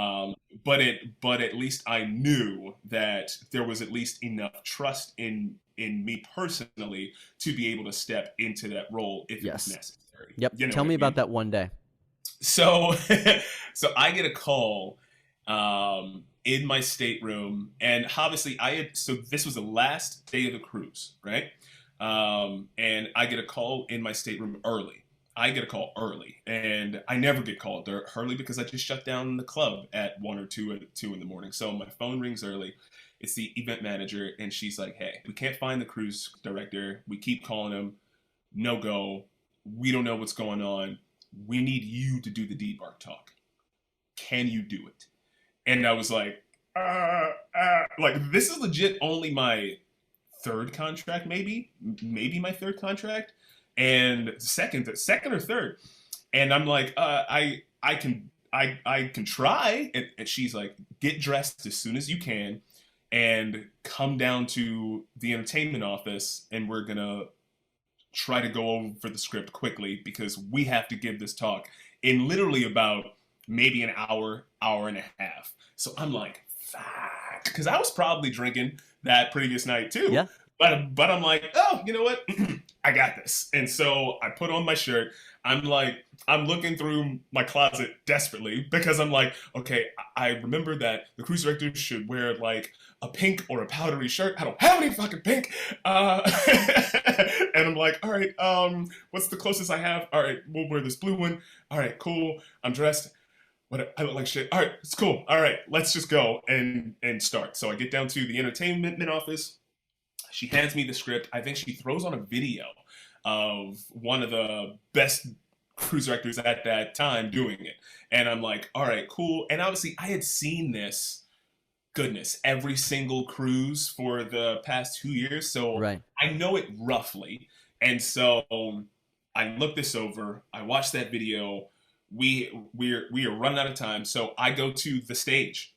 But at least I knew that there was at least enough trust in me personally to be able to step into that role if it was necessary. Yep. You know Tell me what I about mean? that one day. So, so I get a call in my stateroom, and obviously so this was the last day of the cruise, right? And I get a call in my stateroom early. I get a call early, and I never get called early because I just shut down the club at 1 or 2 in the morning. So my phone rings early. It's the event manager, and she's like, hey, we can't find the cruise director. We keep calling him. No go. We don't know what's going on. We need you to do the debark talk. Can you do it? And I was like this is legit only my third contract, maybe my third contract, and second or third. And I'm like, I can try. And she's like, get dressed as soon as you can and come down to the entertainment office, and we're gonna try to go over the script quickly because we have to give this talk in literally about maybe an hour and a half. So I'm like, fuck, because I was probably drinking that previous night too. Yeah. But I'm like, oh, you know what? I got this. And so I put on my shirt. I'm looking through my closet desperately because I'm like, okay, I remember that the cruise director should wear like a pink or a powdery shirt. I don't have any fucking pink. And I'm like, all right, what's the closest I have? All right, we'll wear this blue one. All right, cool. I'm dressed. What, I look like shit. All right, it's cool. All right, let's just go and start. So I get down to the entertainment office. She hands me the script. I think she throws on a video of one of the best cruise directors at that time doing it. And I'm like, all right, cool. And obviously, I had seen this, goodness, every single cruise for the past 2 years. So Right. I know it roughly. And so I looked this over. I watched that video. We are running out of time. So I go to the stage.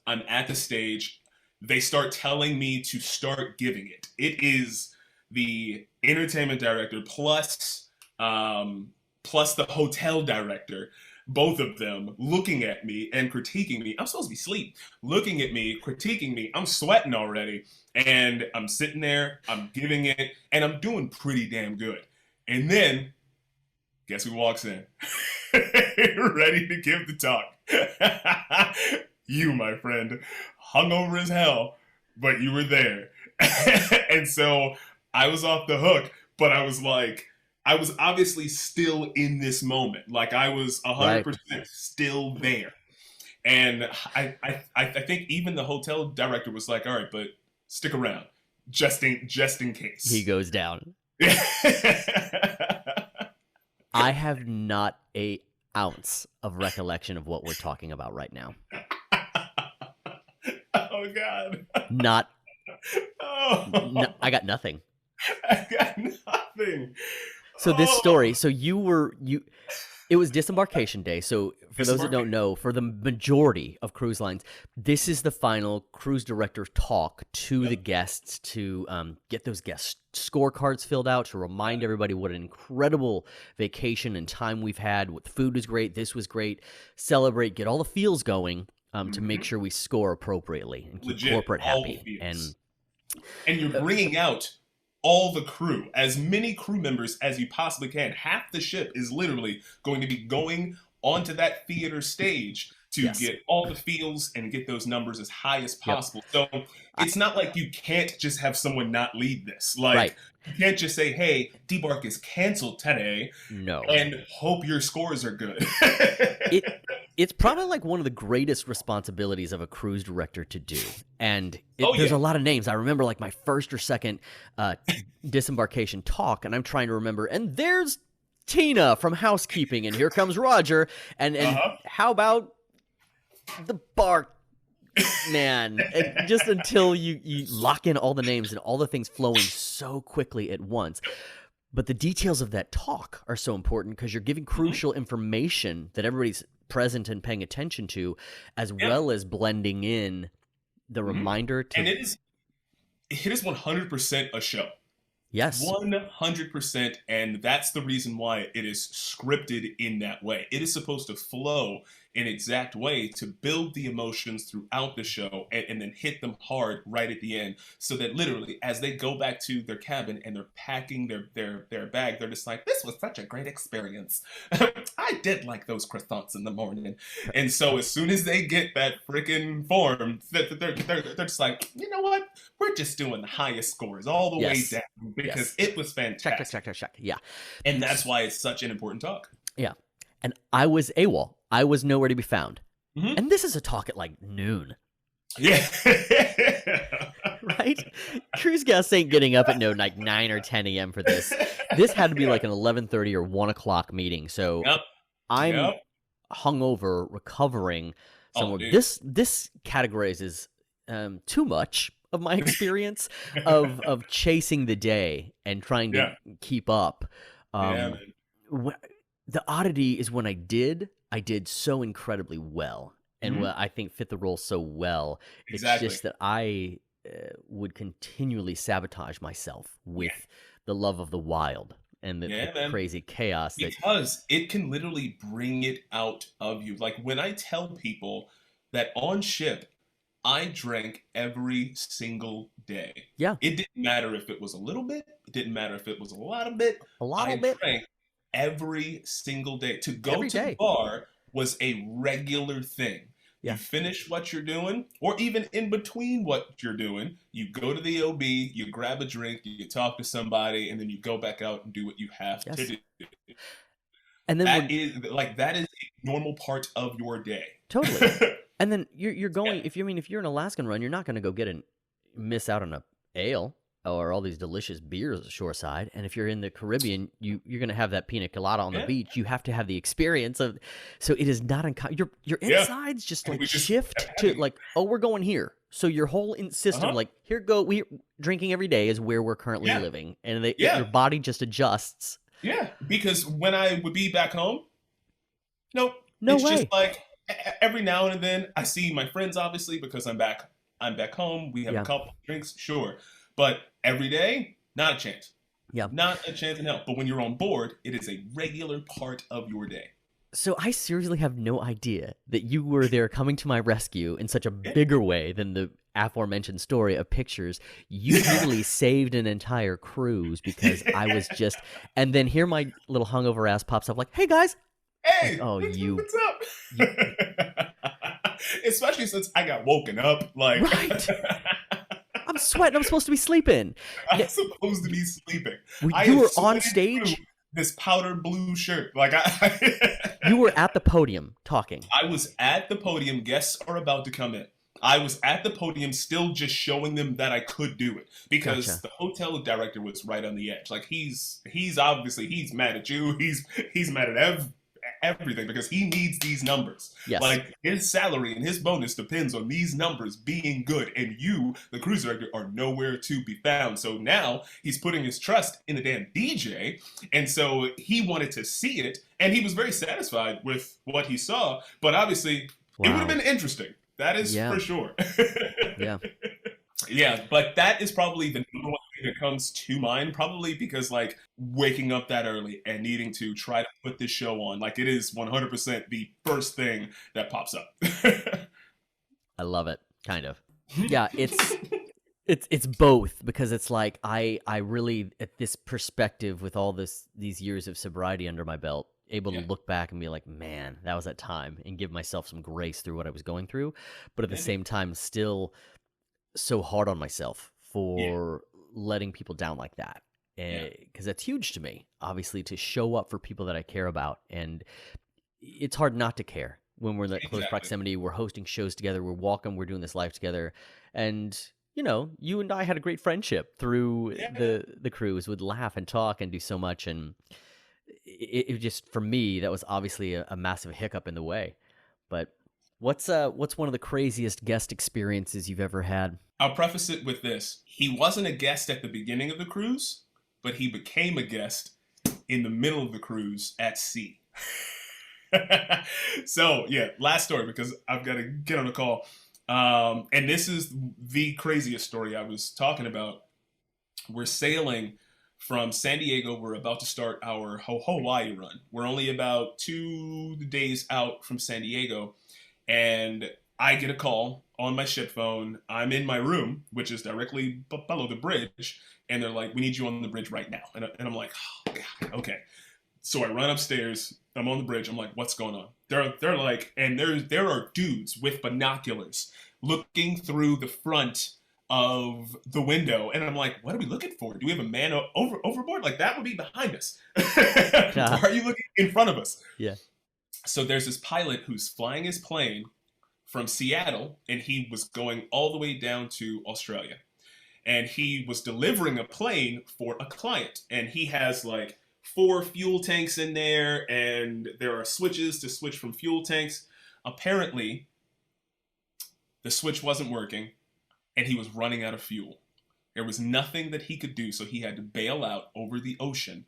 I'm at the stage. They start telling me to start giving it. It is the entertainment director plus the hotel director, both of them looking at me and critiquing me. I'm supposed to be asleep, looking at me, critiquing me. I'm sweating already, and I'm sitting there, I'm giving it, and I'm doing pretty damn good. And then, guess who walks in? Ready to give the talk. You, my friend, hungover as hell, but you were there. And so I was off the hook, but I was like, I was obviously still in this moment. Like I was 100% still there. And I think even the hotel director was like, all right, but stick around just in case. He goes down. I have not an ounce of recollection of what we're talking about right now. Oh God. Not. Oh. No, I got nothing. I got nothing. So this story, so it was disembarkation day. So for those that don't know, for the majority of cruise lines, this is the final cruise director talk to the guests to get those guest scorecards filled out, to remind everybody what an incredible vacation and time we've had. What the food was great, this was great. Celebrate, get all the feels going to make sure we score appropriately and keep Legit, corporate happy. And you're bringing out all the crew, as many crew members as you possibly can. Half the ship is literally going to be going onto that theater stage to get all the feels and get those numbers as high as possible. So it's not like you can't just have someone not lead this. Like you can't just say, hey, debark is canceled today. No. And hope your scores are good. It's probably like one of the greatest responsibilities of a cruise director to do. And there's a lot of names. I remember like my first or second disembarkation talk, and I'm trying to remember, and there's Tina from housekeeping, and here comes Roger. And how about the bar man? And just until you lock in all the names and all the things flowing so quickly at once. But the details of that talk are so important because you're giving crucial information that everybody's present and paying attention to, as well as blending in the reminder to. And it is 100% a show. Yes. 100%. And that's the reason why it is scripted in that way. It is supposed to flow in exact way to build the emotions throughout the show and then hit them hard right at the end. So that literally as they go back to their cabin and they're packing their bag, they're just like, this was such a great experience. I did like those croissants in the morning. And so as soon as they get that freaking form, they're just like, you know what? We're just doing the highest scores all the way down because it was fantastic. Check. Yeah. And that's why it's such an important talk. Yeah. And I was AWOL. I was nowhere to be found. And this is a talk at like noon. Yeah. Right? Cruise guests ain't getting up at like 9 or 10 a.m. for this. This had to be like an 11:30 or 1 o'clock meeting. So I'm hungover, recovering somewhere. This categorizes too much of my experience of chasing the day and trying to keep up. The oddity is when I did so incredibly well, and I think fit the role so well. Exactly. It's just that I would continually sabotage myself with the love of the wild and the crazy chaos. Because it can literally bring it out of you. Like when I tell people that on ship, I drank every single day. Yeah. It didn't matter if it was a little bit. It didn't matter if it was a lot of bit. I drank every single day. To go to the bar was a regular thing. You finish what you're doing, or even in between what you're doing, you go to the OB, you grab a drink, you talk to somebody, and then you go back out and do what you have to do. And then that is a normal part of your day. Totally. And then you're going, if you're an Alaskan run, you're not going to go miss out on a ale. or all these delicious beers shoreside. And if you're in the Caribbean, you're gonna have that pina colada on the Yeah. beach. You have to have the experience of. So it is not uncommon. Your Yeah. insides just And like we just shift kept to having, like, oh, we're going here. So your whole system, like, here go we drinking every day is where we're currently yeah. living, and your Yeah. body just adjusts. Yeah. Because when I would be back home, nope. No It's just way. like every now and then I see my friends, obviously, because I'm back home. We have a Yeah. couple drinks, sure. But every day, not a chance. Yeah. Not a chance in hell. But when you're on board, it is a regular part of your day. So I seriously have no idea that you were there coming to my rescue in such a bigger way than the aforementioned story of pictures. You literally saved an entire cruise because I was just, and then here my little hungover ass pops up like, hey guys. Hey, Like, oh, what's up? Especially since I got woken up. Like, right. I'm sweating. I'm supposed to be sleeping. I'm supposed to be sleeping. You were on stage. This powder blue shirt. Like You were at the podium talking. I was at the podium. Guests are about to come in. I was at the podium still just showing them that I could do it because Gotcha. the hotel director was right on the edge. Like he's obviously he's mad at you. He's mad at everything because he needs these numbers. Yes. Like his salary and his bonus depends on these numbers being good, and you, the cruise director, are nowhere to be found. So now he's putting his trust in the damn DJ, and so he wanted to see it, and he was very satisfied with what he saw. But obviously, it would have been interesting. That is for sure. Yeah. Yeah, but that is probably the number one thing that comes to mind, probably because like waking up that early and needing to try to put this show on, like it is 100% the first thing that pops up. I love it. Kind of. Yeah, it's both because it's like I really at this perspective with all these years of sobriety under my belt, able to look back and be like, man, that was that time, and give myself some grace through what I was going through, but at the same time still so hard on myself for letting people down like that, because that's huge to me, obviously, to show up for people that I care about. And it's hard not to care when we're in that close proximity. We're hosting shows together, we're walking, we're doing this live together, and you and I had a great friendship through the cruise. Would laugh and talk and do so much, and it just, for me, that was obviously a massive hiccup in the way. But what's one of the craziest guest experiences you've ever had? I'll preface it with this. He wasn't a guest at the beginning of the cruise, but he became a guest in the middle of the cruise at sea. So, yeah, last story because I've got to get on a call. And this is the craziest story I was talking about. We're sailing from San Diego. We're about to start our Hawaii run. We're only about 2 days out from San Diego. And I get a call on my ship phone. I'm in my room, which is directly below the bridge. And they're like, we need you on the bridge right now. And I'm like, oh, God, okay. So I run upstairs. I'm on the bridge. I'm like, what's going on? They're like, and there are dudes with binoculars looking through the front of the window. And I'm like, what are we looking for? Do we have a man overboard? Like, that would be behind us. Why are you looking in front of us? Yeah. So there's this pilot who's flying his plane from Seattle, and he was going all the way down to Australia. And he was delivering a plane for a client. And he has like 4 fuel tanks in there, and there are switches to switch from fuel tanks. Apparently, the switch wasn't working, and he was running out of fuel. There was nothing that he could do, so he had to bail out over the ocean.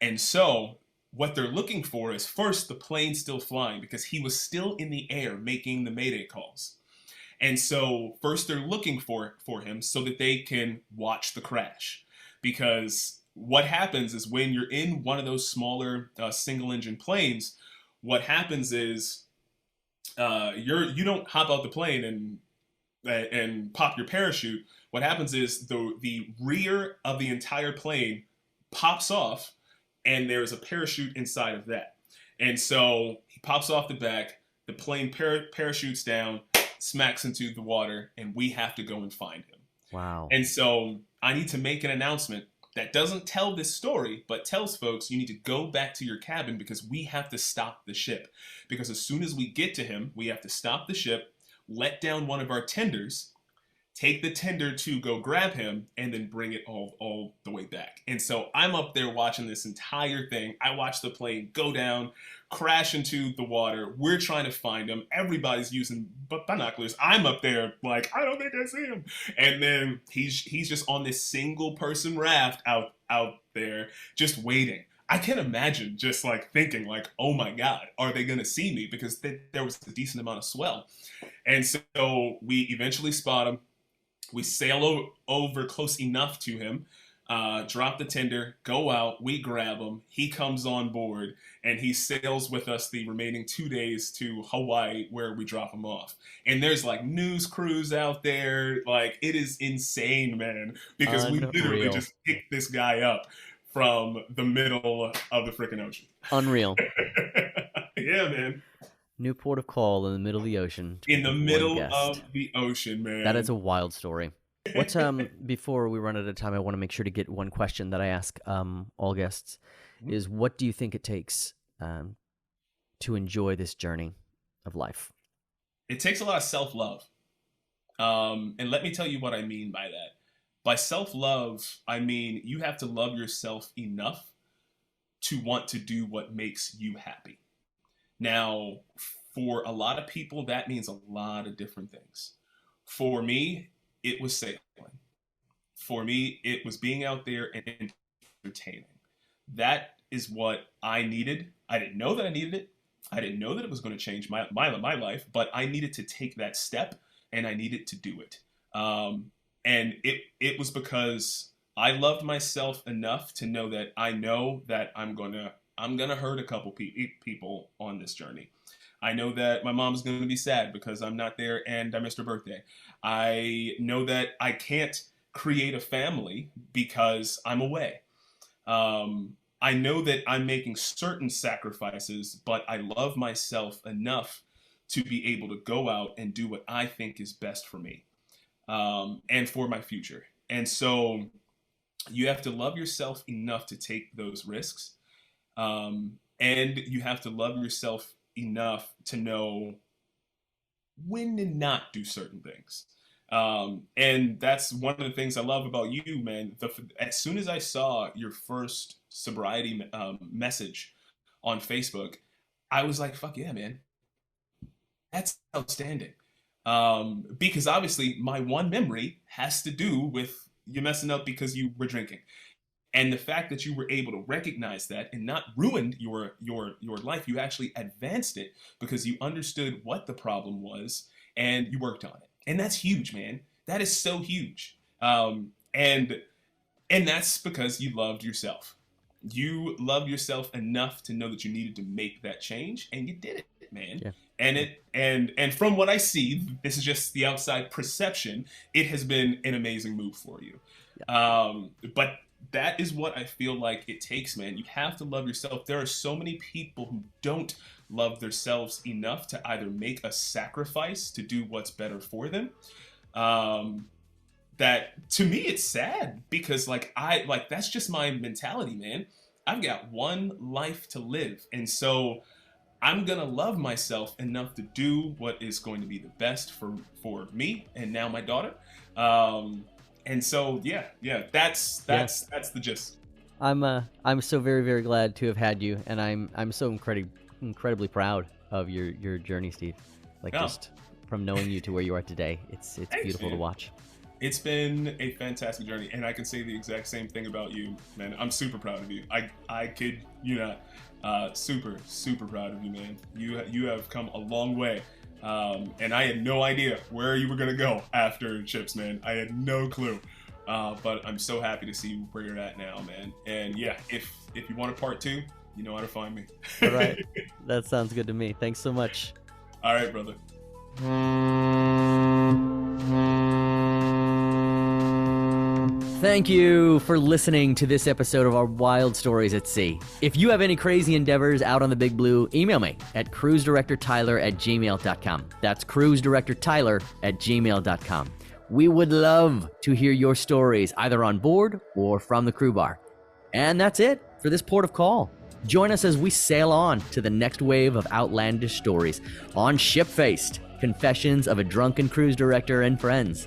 And so what they're looking for is first the plane still flying because he was still in the air making the mayday calls. And so first they're looking for him so that they can watch the crash. Because what happens is when you're in one of those smaller single engine planes, what happens is you don't hop out the plane and pop your parachute. What happens is the rear of the entire plane pops off, and there's a parachute inside of that. And so he pops off the back, the plane parachutes down, smacks into the water, and we have to go and find him. Wow. And so I need to make an announcement that doesn't tell this story, but tells folks you need to go back to your cabin because we have to stop the ship. Because as soon as we get to him, we have to stop the ship, let down one of our tenders, take the tender to go grab him, and then bring it all the way back. And so I'm up there watching this entire thing. I watch the plane go down, crash into the water. We're trying to find him. Everybody's using binoculars. I'm up there like, I don't think I see him. And then he's just on this single person raft out there just waiting. I can imagine just like thinking like, oh my God, are they going to see me? Because there was a decent amount of swell. And so we eventually spot him. We sail over close enough to him, drop the tender, go out, we grab him, he comes on board, and he sails with us the remaining 2 days to Hawaii, where we drop him off. And there's like news crews out there, like it is insane, man, because we literally just picked this guy up from the middle of the freaking ocean. Unreal. Yeah, man. New port of call in the middle of the ocean. In the middle of the ocean, man. That is a wild story. What before we run out of time, I want to make sure to get one question that I ask all guests is, what do you think it takes to enjoy this journey of life? It takes a lot of self-love. And let me tell you what I mean by that. By self-love, I mean you have to love yourself enough to want to do what makes you happy. Now, for a lot of people, that means a lot of different things. For me, it was sailing. For me, it was being out there and entertaining. That is what I needed. I didn't know that I needed it. I didn't know that it was going to change my life, but I needed to take that step, and I needed to do it. And it was because I loved myself enough to know that I know that I'm gonna hurt a couple people on this journey. I know that my mom's going to be sad because I'm not there and I missed her birthday. I know that I can't create a family because I'm away. I know that I'm making certain sacrifices, but I love myself enough to be able to go out and do what I think is best for me, and for my future. And so you have to love yourself enough to take those risks. And you have to love yourself enough to know when to not do certain things. And that's one of the things I love about you, man. As soon as I saw your first sobriety message on Facebook, I was like, fuck yeah, man. That's outstanding. Because obviously my one memory has to do with you messing up because you were drinking. And the fact that you were able to recognize that and not ruined your life, you actually advanced it because you understood what the problem was and you worked on it. And that's huge, man. That is so huge. And that's because you loved yourself. You loved yourself enough to know that you needed to make that change, and you did it, man. Yeah. And from what I see, this is just the outside perception, it has been an amazing move for you. Yeah. But that is what I feel like it takes, man. You have to love yourself. There are so many people who don't love themselves enough to either make a sacrifice to do what's better for them. That to me, it's sad because that's just my mentality, man. I've got one life to live. And so I'm going to love myself enough to do what is going to be the best for me and now my daughter. And so, yeah, that's the gist. I'm so very, very glad to have had you, and I'm so incredibly proud of your journey, Steve. Just from knowing you to where you are today, it's Thanks, beautiful to watch. It's been a fantastic journey, and I can say the exact same thing about you, man. I'm super proud of you. I kid you not. Super, super proud of you, man. You have come a long way. And I had no idea where you were going to go after Chips, man. I had no clue. But I'm so happy to see where you're at now, man. And yeah, if you want a part 2, you know how to find me. All right. That sounds good to me. Thanks so much. All right, brother. Thank you for listening to this episode of our Wild Stories at Sea. If you have any crazy endeavors out on the Big Blue, email me at cruisedirectortyler@gmail.com. That's cruisedirectortyler@gmail.com. We would love to hear your stories either on board or from the crew bar. And that's it for this port of call. Join us as we sail on to the next wave of outlandish stories on Ship-Faced, Confessions of a Drunken Cruise Director and Friends.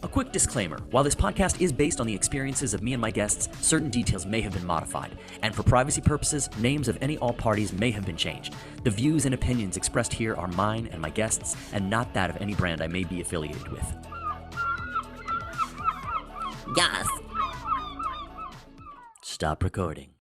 A quick disclaimer, while this podcast is based on the experiences of me and my guests, certain details may have been modified, and for privacy purposes, names of any all parties may have been changed. The views and opinions expressed here are mine and my guests, and not that of any brand I may be affiliated with. Yes. Stop recording.